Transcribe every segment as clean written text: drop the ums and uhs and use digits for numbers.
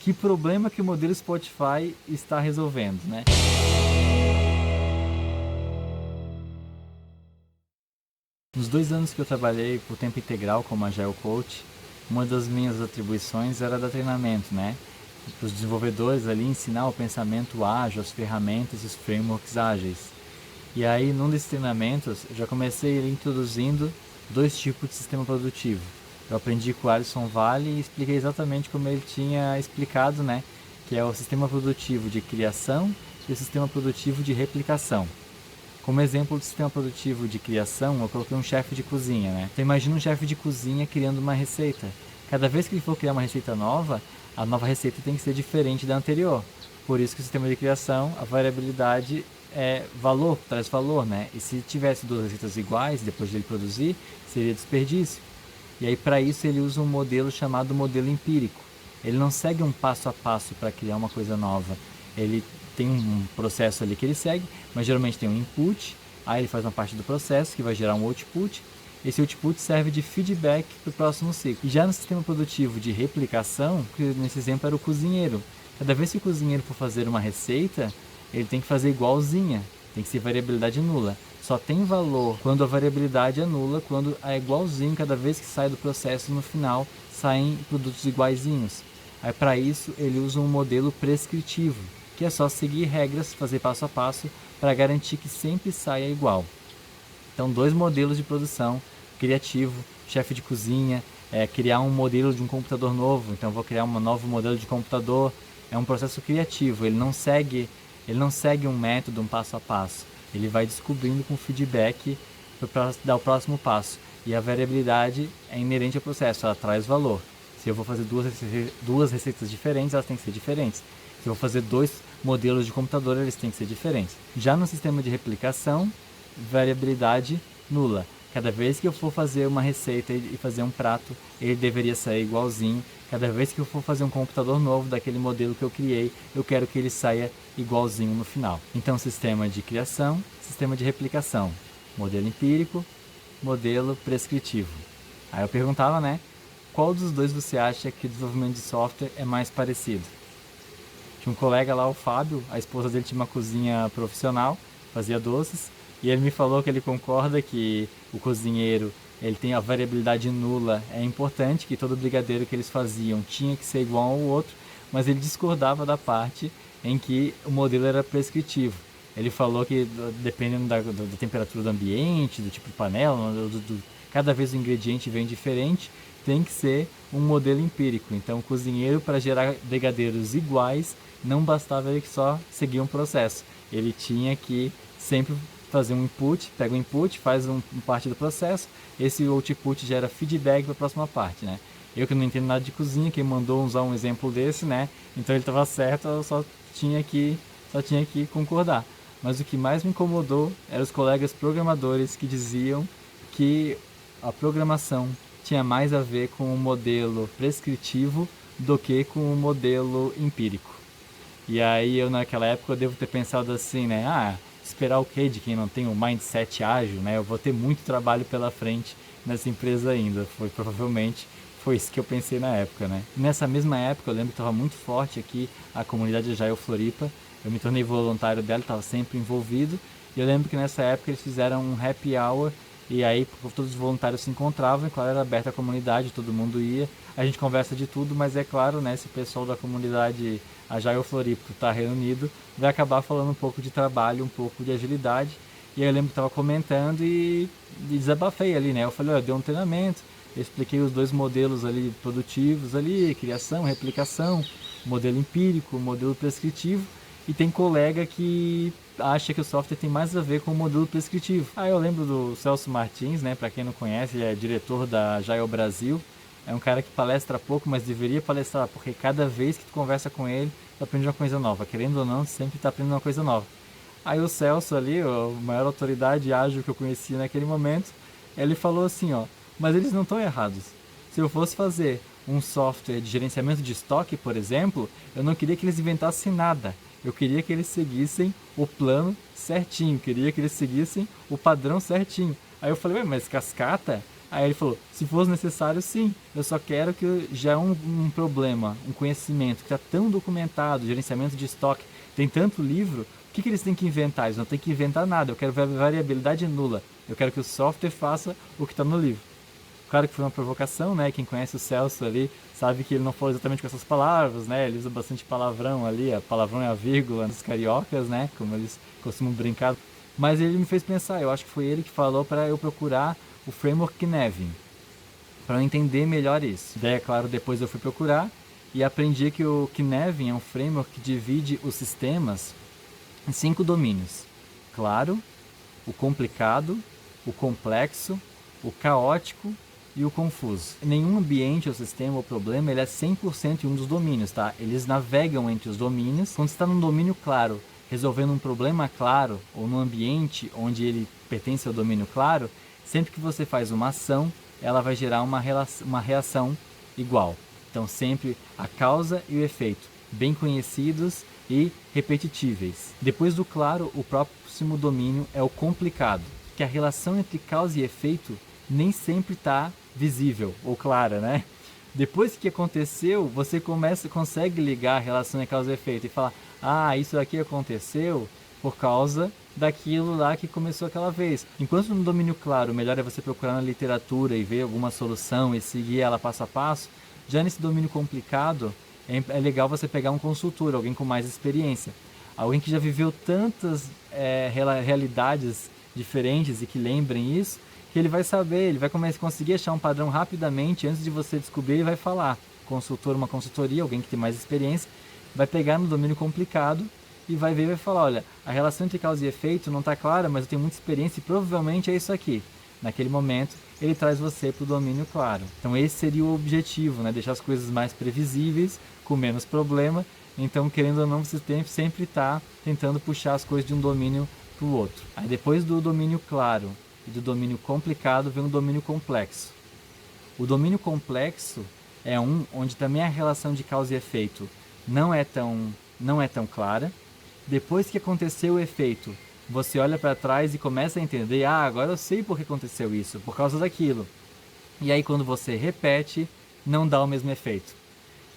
que problema que o modelo Spotify está resolvendo, né? Nos 2 anos que eu trabalhei por tempo integral como Agile Coach, uma das minhas atribuições era dar treinamento, né? Para os desenvolvedores ali, ensinar o pensamento ágil, as ferramentas e os frameworks ágeis. E aí, num desses treinamentos, eu já comecei ele introduzindo 2 tipos de sistema produtivo. Eu aprendi com o Alisson Vale e expliquei exatamente como ele tinha explicado, né? Que é o sistema produtivo de criação e o sistema produtivo de replicação. Como exemplo do sistema produtivo de criação, eu coloquei um chefe de cozinha, né? Então imagina um chefe de cozinha criando uma receita. Cada vez que ele for criar uma receita nova, a nova receita tem que ser diferente da anterior. Por isso que o sistema de criação, a variabilidade é valor, traz valor, né? E se tivesse 2 receitas iguais, depois de ele produzir, seria desperdício. E aí para isso ele usa um modelo chamado modelo empírico. Ele não segue um passo a passo para criar uma coisa nova. Ele tem um processo ali que ele segue, mas geralmente tem um input, aí ele faz uma parte do processo que vai gerar um output. Esse output serve de feedback para o próximo ciclo. E já no sistema produtivo de replicação, que nesse exemplo era o cozinheiro. Cada vez que o cozinheiro for fazer uma receita, ele tem que fazer igualzinha, tem que ser variabilidade nula. Só tem valor quando a variabilidade é nula, quando é igualzinho, cada vez que sai do processo no final saem produtos iguaizinhos. Aí para isso ele usa um modelo prescritivo, que é só seguir regras, fazer passo a passo para garantir que sempre saia igual. Então 2 modelos de produção, criativo, chefe de cozinha, criar um modelo de um computador novo, então vou criar um novo modelo de computador, é um processo criativo, ele não segue um método, um passo a passo, ele vai descobrindo com feedback para dar o próximo passo. E a variabilidade é inerente ao processo, ela traz valor. Se eu vou fazer 2 receitas diferentes, elas têm que ser diferentes. Se eu vou fazer 2 modelos de computador, eles têm que ser diferentes. Já no sistema de replicação, variabilidade nula. Cada vez que eu for fazer uma receita e fazer um prato, ele deveria sair igualzinho. Cada vez que eu for fazer um computador novo daquele modelo que eu criei, eu quero que ele saia igualzinho no final. Então, sistema de criação, sistema de replicação, modelo empírico, modelo prescritivo. Aí eu perguntava, né, qual dos 2 você acha que o desenvolvimento de software é mais parecido? Tinha um colega lá, o Fábio, a esposa dele tinha uma cozinha profissional, fazia doces, e ele me falou que ele concorda que o cozinheiro ele tem a variabilidade nula, é importante que todo brigadeiro que eles faziam tinha que ser igual ao outro, mas ele discordava da parte em que o modelo era prescritivo. Ele falou que dependendo da temperatura do ambiente, do tipo de panela, cada vez o ingrediente vem diferente, tem que ser um modelo empírico. Então o cozinheiro, para gerar brigadeiros iguais, não bastava ele só seguir um processo. Ele tinha que sempre fazer um input, pega o input, faz parte do processo, esse output gera feedback para a próxima parte, né? Eu que não entendo nada de cozinha, quem mandou usar um exemplo desse, né? Então ele estava certo, eu só tinha que concordar. Mas o que mais me incomodou eram os colegas programadores que diziam que a programação tinha mais a ver com o modelo prescritivo do que com o modelo empírico. E aí eu naquela época eu devo ter pensado assim, né? Esperar o quê de quem não tem um mindset ágil, né? Eu vou ter muito trabalho pela frente nessa empresa ainda. Provavelmente foi isso que eu pensei na época, né? Nessa mesma época eu lembro que estava muito forte aqui a comunidade Agile Floripa. Eu me tornei voluntário dela, estava sempre envolvido. E eu lembro que nessa época eles fizeram um happy hour e aí todos os voluntários se encontravam, e claro, era aberta a comunidade, todo mundo ia. A gente conversa de tudo, mas é claro, né, se o pessoal da comunidade Agile Floripa está reunido, vai acabar falando um pouco de trabalho, um pouco de agilidade. E aí eu lembro que estava comentando e desabafei ali, né? Eu falei, eu dei um treinamento, eu expliquei os 2 modelos ali produtivos ali, criação, replicação, modelo empírico, modelo prescritivo. E tem colega que acha que o software tem mais a ver com o modelo prescritivo. Aí eu lembro do Celso Martins, né? Para quem não conhece, ele é diretor da Agile Brasil. É um cara que palestra pouco, mas deveria palestrar, porque cada vez que tu conversa com ele, tu aprende uma coisa nova. Querendo ou não, tu sempre tá aprendendo uma coisa nova. Aí o Celso ali, a maior autoridade ágil que eu conhecia naquele momento, ele falou assim, ó, mas eles não estão errados. Se eu fosse fazer um software de gerenciamento de estoque, por exemplo, eu não queria que eles inventassem nada. Eu queria que eles seguissem o plano certinho, queria que eles seguissem o padrão certinho. Aí eu falei, mas cascata? Aí ele falou, se for necessário, sim. Eu só quero que já é um problema, um conhecimento que está tão documentado, gerenciamento de estoque, tem tanto livro, o que eles têm que inventar? Eles não têm que inventar nada, eu quero ver a variabilidade nula. Eu quero que o software faça o que está no livro. Claro que foi uma provocação, né? Quem conhece o Celso ali sabe que ele não falou exatamente com essas palavras, né? Ele usa bastante palavrão ali, a palavrão é a vírgula dos cariocas, né? Como eles costumam brincar. Mas ele me fez pensar, eu acho que foi ele que falou para eu procurar o framework Knevin, para eu entender melhor isso. Daí, é claro, depois eu fui procurar e aprendi que o Knevin é um framework que divide os sistemas em 5 domínios: claro, o complicado, o complexo, o caótico e o confuso. Nenhum ambiente ou sistema ou problema ele é 100% em um dos domínios, tá? Eles navegam entre os domínios. Quando você está num domínio claro, resolvendo um problema claro, ou num ambiente onde ele pertence ao domínio claro, sempre que você faz uma ação, ela vai gerar uma reação igual. Então sempre a causa e o efeito, bem conhecidos e repetitíveis. Depois do claro, o próximo domínio é o complicado, que a relação entre causa e efeito nem sempre está visível ou clara, né? Depois que aconteceu, você consegue ligar a relação entre causa e efeito e falar, ah, isso aqui aconteceu por causa daquilo lá que começou aquela vez. Enquanto no domínio claro, o melhor é você procurar na literatura e ver alguma solução e seguir ela passo a passo, já nesse domínio complicado, é legal você pegar um consultor, alguém com mais experiência. Alguém que já viveu tantas realidades diferentes e que lembrem isso, que ele vai saber, ele vai conseguir achar um padrão rapidamente antes de você descobrir, ele vai falar. Consultor, uma consultoria, alguém que tem mais experiência, vai pegar no domínio complicado e vai ver e vai falar, olha, a relação entre causa e efeito não está clara, mas eu tenho muita experiência e provavelmente é isso aqui. Naquele momento, ele traz você para o domínio claro. Então esse seria o objetivo, né? Deixar as coisas mais previsíveis, com menos problema. Então, querendo ou não, você sempre está tentando puxar as coisas de um domínio para o outro. Aí depois do domínio claro e do domínio complicado, vem o domínio complexo. O domínio complexo é um onde também a relação de causa e efeito não é tão clara. Depois que aconteceu o efeito, você olha para trás e começa a entender, ah, agora eu sei por que aconteceu isso, por causa daquilo. E aí quando você repete, não dá o mesmo efeito.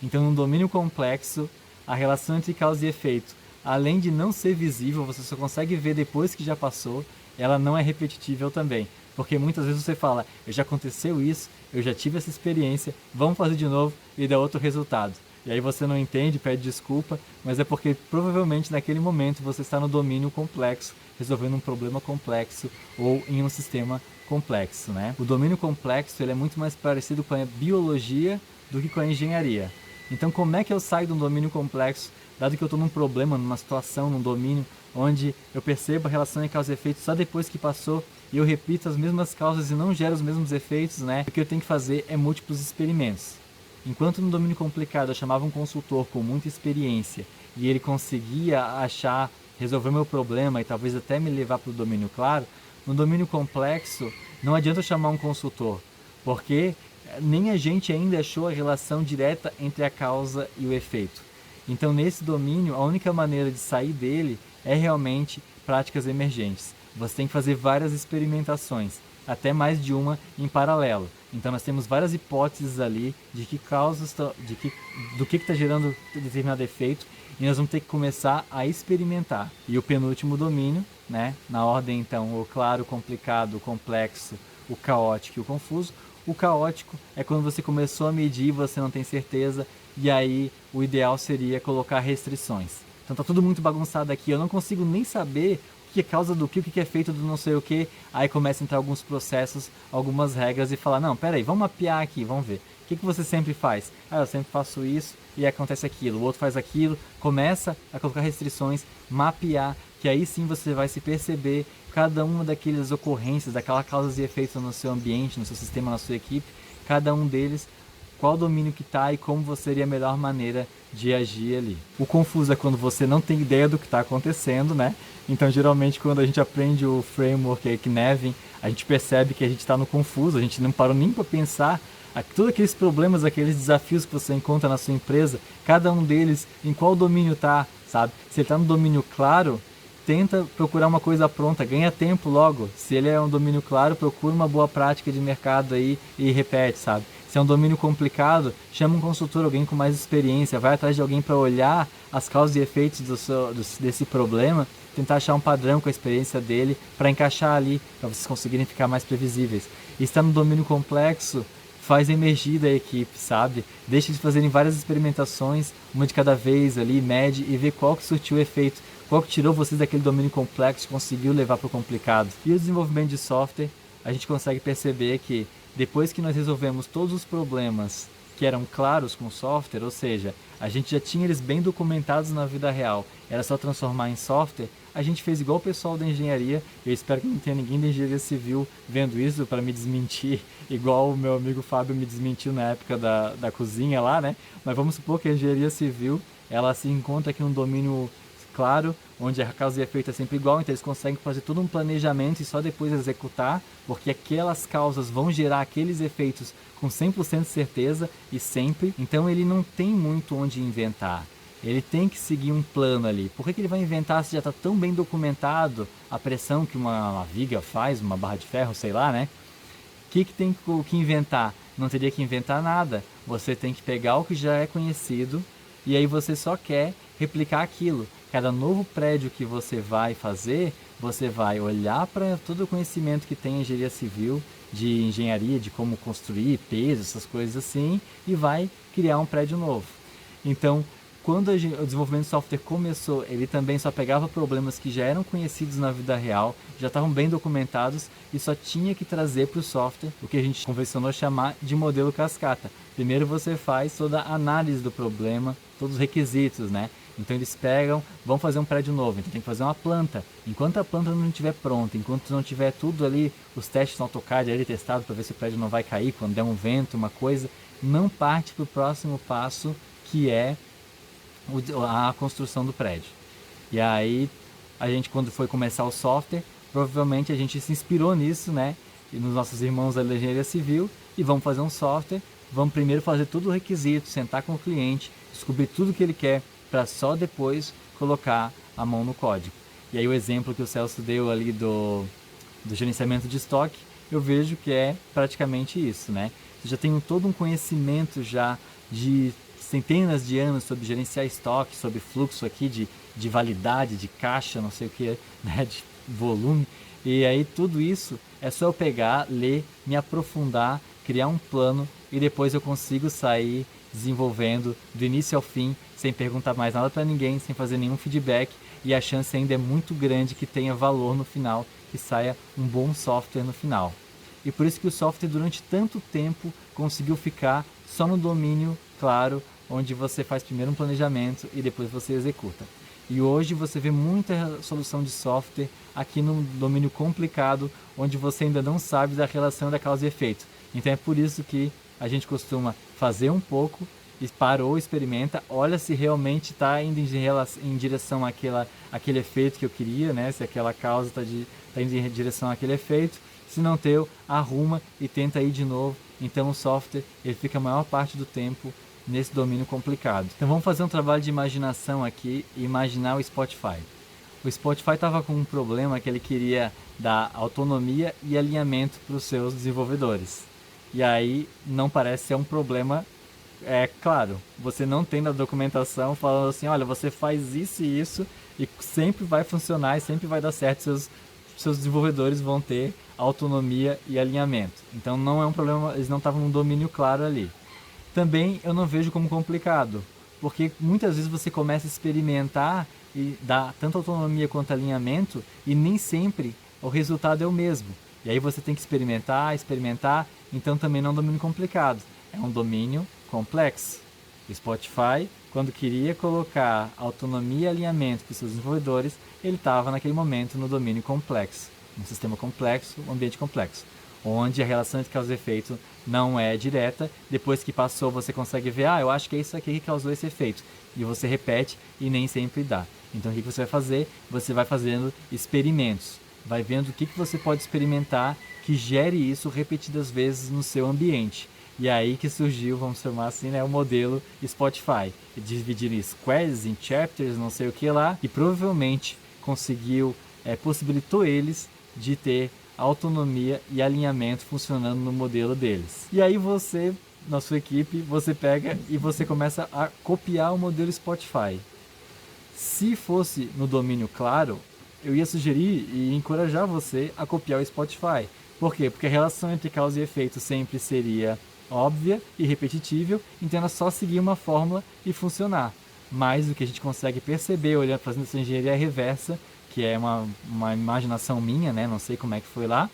Então no domínio complexo, a relação entre causa e efeito, além de não ser visível, você só consegue ver depois que já passou, ela não é repetível também. Porque muitas vezes você fala, já aconteceu isso, eu já tive essa experiência, vamos fazer de novo e dá outro resultado. E aí você não entende, pede desculpa, mas é porque provavelmente naquele momento você está no domínio complexo, resolvendo um problema complexo ou em um sistema complexo, né? O domínio complexo ele é muito mais parecido com a biologia do que com a engenharia. Então como é que eu saio de um domínio complexo, dado que eu estou num problema, numa situação, num domínio onde eu percebo a relação entre causa e efeito só depois que passou e eu repito as mesmas causas e não gero os mesmos efeitos, né? O que eu tenho que fazer é múltiplos experimentos. Enquanto no domínio complicado eu chamava um consultor com muita experiência e ele conseguia resolver meu problema e talvez até me levar para o domínio claro, no domínio complexo não adianta eu chamar um consultor, porque nem a gente ainda achou a relação direta entre a causa e o efeito. Então nesse domínio, a única maneira de sair dele é realmente práticas emergentes. Você tem que fazer várias experimentações, até mais de uma em paralelo. Então nós temos várias hipóteses ali de que causas, do que está gerando determinado efeito e nós vamos ter que começar a experimentar. E o penúltimo domínio, né, na ordem então o claro, o complicado, o complexo, o caótico e o confuso. O caótico é quando você começou a medir e você não tem certeza e aí o ideal seria colocar restrições. Então tá tudo muito bagunçado aqui, eu não consigo nem saber o que é causa do que, o que é feito do não sei o que, aí começa a entrar alguns processos, algumas regras e falar, não, peraí, vamos mapear aqui, vamos ver. O que você sempre faz? Ah, eu sempre faço isso e acontece aquilo, o outro faz aquilo, começa a colocar restrições, mapear, que aí sim você vai se perceber cada uma daquelas ocorrências, daquelas causas e efeitos no seu ambiente, no seu sistema, na sua equipe, cada um deles, qual domínio que está e como seria a melhor maneira de agir ali. O confuso é quando você não tem ideia do que está acontecendo, né? Então, geralmente, quando a gente aprende o framework Knevin, a gente percebe que a gente está no confuso, a gente não parou nem para pensar todos aqueles problemas, aqueles desafios que você encontra na sua empresa, cada um deles, em qual domínio está, sabe? Se ele está no domínio claro, tenta procurar uma coisa pronta, ganha tempo logo. Se ele é um domínio claro, procura uma boa prática de mercado aí e repete, sabe? Se é um domínio complicado, chama um consultor, alguém com mais experiência, vai atrás de alguém para olhar as causas e efeitos desse problema, tentar achar um padrão com a experiência dele para encaixar ali, para vocês conseguirem ficar mais previsíveis. E está no domínio complexo, faz emergir da equipe, sabe? Deixa de fazerem várias experimentações, uma de cada vez ali, mede e vê qual que surtiu o efeito, qual que tirou vocês daquele domínio complexo e conseguiu levar para o complicado. E o desenvolvimento de software, a gente consegue perceber que depois que nós resolvemos todos os problemas que eram claros com o software, ou seja, a gente já tinha eles bem documentados na vida real, era só transformar em software, a gente fez igual o pessoal da engenharia. Eu espero que não tenha ninguém da engenharia civil vendo isso para me desmentir, igual o meu amigo Fábio me desmentiu na época da cozinha lá, né? Mas vamos supor que a engenharia civil, ela se encontra aqui num domínio claro, onde a causa e efeito é sempre igual, então eles conseguem fazer todo um planejamento e só depois executar, porque aquelas causas vão gerar aqueles efeitos com 100% de certeza e sempre, então ele não tem muito onde inventar. Ele tem que seguir um plano ali. Por que ele vai inventar se já está tão bem documentado a pressão que uma viga faz, uma barra de ferro, sei lá, né? O que tem que inventar? Não teria que inventar nada. Você tem que pegar o que já é conhecido e aí você só quer replicar aquilo. Cada novo prédio que você vai fazer, você vai olhar para todo o conhecimento que tem em engenharia civil, de engenharia, de como construir, peso, essas coisas assim, e vai criar um prédio novo. Então, quando o desenvolvimento de software começou, ele também só pegava problemas que já eram conhecidos na vida real, já estavam bem documentados e só tinha que trazer para o software o que a gente convencionou chamar de modelo cascata. Primeiro você faz toda a análise do problema, todos os requisitos, né? Então eles pegam, vão fazer um prédio novo, então tem que fazer uma planta. Enquanto a planta não estiver pronta, enquanto não tiver tudo ali, os testes no AutoCAD ali testados para ver se o prédio não vai cair quando der um vento, uma coisa, não parte para o próximo passo, que é a construção do prédio. E aí, a gente, quando foi começar o software, provavelmente a gente se inspirou nisso, né? E nos nossos irmãos da engenharia civil, e vamos fazer um software, vamos primeiro fazer tudo o requisito, sentar com o cliente, descobrir tudo que ele quer, para só depois colocar a mão no código. E aí o exemplo que o Celso deu ali do gerenciamento de estoque, eu vejo que é praticamente isso, né? Eu já tenho todo um conhecimento já de centenas de anos sobre gerenciar estoque, sobre fluxo aqui de validade, de caixa, não sei o que, né, de volume. E aí tudo isso é só eu pegar, ler, me aprofundar, criar um plano e depois eu consigo sair desenvolvendo do início ao fim, sem perguntar mais nada para ninguém, sem fazer nenhum feedback, e a chance ainda é muito grande que tenha valor no final, que saia um bom software no final. E por isso que o software durante tanto tempo conseguiu ficar só no domínio claro, onde você faz primeiro um planejamento e depois você executa. E hoje você vê muita solução de software aqui no domínio complicado, onde você ainda não sabe da relação da causa e efeito. Então é por isso que a gente costuma fazer um pouco, parou, experimenta, olha se realmente está indo em direção àquele efeito que eu queria, né? Se aquela causa está indo em direção àquele efeito. Se não teu, arruma e tenta ir de novo. Então o software ele fica a maior parte do tempo nesse domínio complicado. Então vamos fazer um trabalho de imaginação aqui e imaginar o Spotify. O Spotify estava com um problema que ele queria dar autonomia e alinhamento para os seus desenvolvedores. E aí não parece ser um problema, claro, você não tem na documentação falando assim, olha, você faz isso e isso e sempre vai funcionar e sempre vai dar certo, seus desenvolvedores vão ter autonomia e alinhamento. Então não é um problema, eles não estavam num domínio claro ali. Também eu não vejo como complicado, porque muitas vezes você começa a experimentar e dá tanto autonomia quanto alinhamento e nem sempre o resultado é o mesmo. E aí você tem que experimentar, então também não é um domínio complicado, é um domínio complexo. O Spotify, quando queria colocar autonomia e alinhamento para os seus desenvolvedores, ele estava naquele momento no domínio complexo, um sistema complexo, um ambiente complexo, onde a relação entre causa e efeito não é direta. Depois que passou, você consegue ver, eu acho que é isso aqui que causou esse efeito. E você repete e nem sempre dá. Então o que você vai fazer? Você vai fazendo experimentos. Vai vendo o que você pode experimentar que gere isso repetidas vezes no seu ambiente. E aí que surgiu, vamos chamar assim, né, o modelo Spotify. Dividir em squads, em chapters, não sei o que lá. E provavelmente possibilitou eles de ter autonomia e alinhamento funcionando no modelo deles. E aí você, na sua equipe, você pega e você começa a copiar o modelo Spotify. Se fosse no domínio claro, eu ia sugerir e encorajar você a copiar o Spotify. Por quê? Porque a relação entre causa e efeito sempre seria óbvia e repetitível, então era só seguir uma fórmula e funcionar. Mas o que a gente consegue perceber olhando, fazendo essa engenharia reversa, que é uma imaginação minha, né? Não sei como é que foi lá,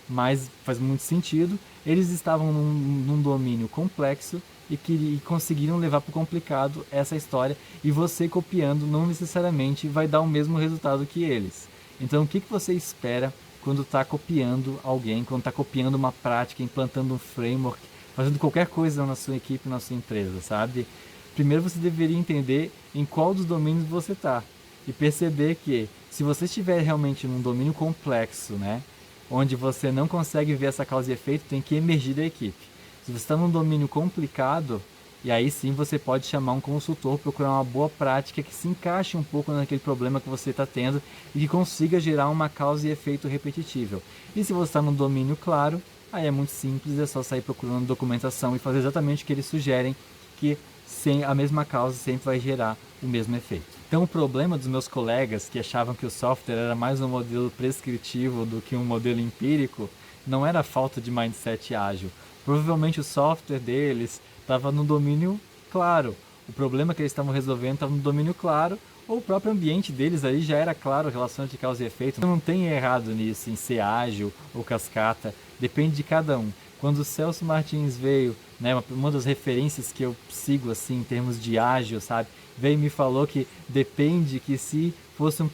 mas faz muito sentido. Eles estavam num domínio complexo e conseguiram levar para o complicado essa história, e você copiando não necessariamente vai dar o mesmo resultado que eles. Então o que você espera quando está copiando alguém, quando está copiando uma prática, implantando um framework, fazendo qualquer coisa na sua equipe, na sua empresa, sabe? Primeiro você deveria entender em qual dos domínios você está e perceber que se você estiver realmente num domínio complexo, né, onde você não consegue ver essa causa e efeito, tem que emergir da equipe. Se você está num domínio complicado, e aí sim você pode chamar um consultor, procurar uma boa prática que se encaixe um pouco naquele problema que você está tendo e que consiga gerar uma causa e efeito repetitível. E se você está num domínio claro, aí é muito simples, é só sair procurando documentação e fazer exatamente o que eles sugerem, que sem a mesma causa sempre vai gerar o mesmo efeito. Então o problema dos meus colegas que achavam que o software era mais um modelo prescritivo do que um modelo empírico, não era a falta de mindset ágil. Provavelmente o software deles estava no domínio claro. O problema que eles estavam resolvendo estava no domínio claro, ou o próprio ambiente deles ali já era claro, a relação entre causa e efeito. Não tem errado nisso, em ser ágil ou cascata, depende de cada um. Quando o Celso Martins veio, né, uma das referências que eu sigo assim em termos de ágil, sabe, veio e me falou que depende, que se fosse um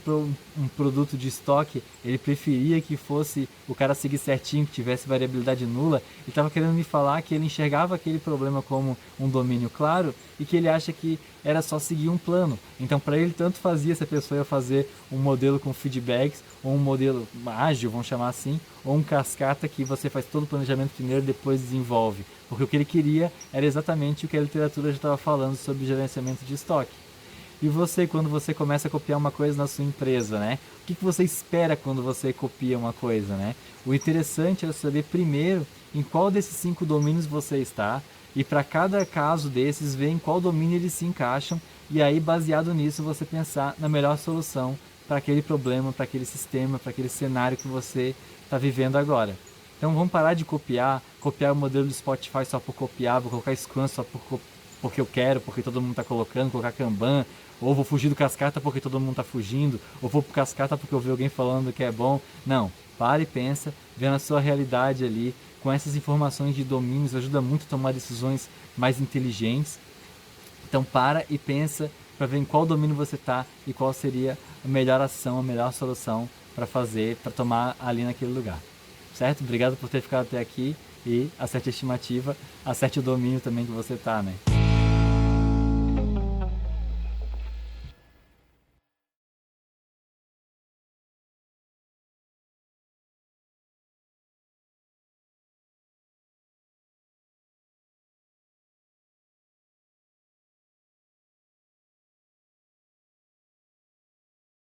produto de estoque, ele preferia que fosse o cara seguir certinho, que tivesse variabilidade nula. Ele estava querendo me falar que ele enxergava aquele problema como um domínio claro e que ele acha que era só seguir um plano. Então, para ele, tanto fazia se a pessoa ia fazer um modelo com feedbacks, ou um modelo ágil, vamos chamar assim, ou um cascata que você faz todo o planejamento primeiro e depois desenvolve. Porque o que ele queria era exatamente o que a literatura já estava falando sobre gerenciamento de estoque. E você, quando você começa a copiar uma coisa na sua empresa, né? O que você espera quando você copia uma coisa, né? O interessante é saber primeiro em qual desses 5 domínios você está, e para cada caso desses, ver em qual domínio eles se encaixam, e aí, baseado nisso, você pensar na melhor solução para aquele problema, para aquele sistema, para aquele cenário que você está vivendo agora. Então vamos parar de copiar o modelo do Spotify só por copiar, vou colocar Scrum só porque eu quero, porque todo mundo está colocando, colocar Kanban, ou vou fugir do cascata porque todo mundo está fugindo, ou vou pro cascata porque eu vi alguém falando que é bom. Não, para e pensa, vendo a sua realidade ali, com essas informações de domínios, ajuda muito a tomar decisões mais inteligentes. Então para e pensa para ver em qual domínio você está e qual seria a melhor ação, a melhor solução para fazer, para tomar ali naquele lugar. Certo? Obrigado por ter ficado até aqui e acerte a estimativa, acerte o domínio também que você está, né?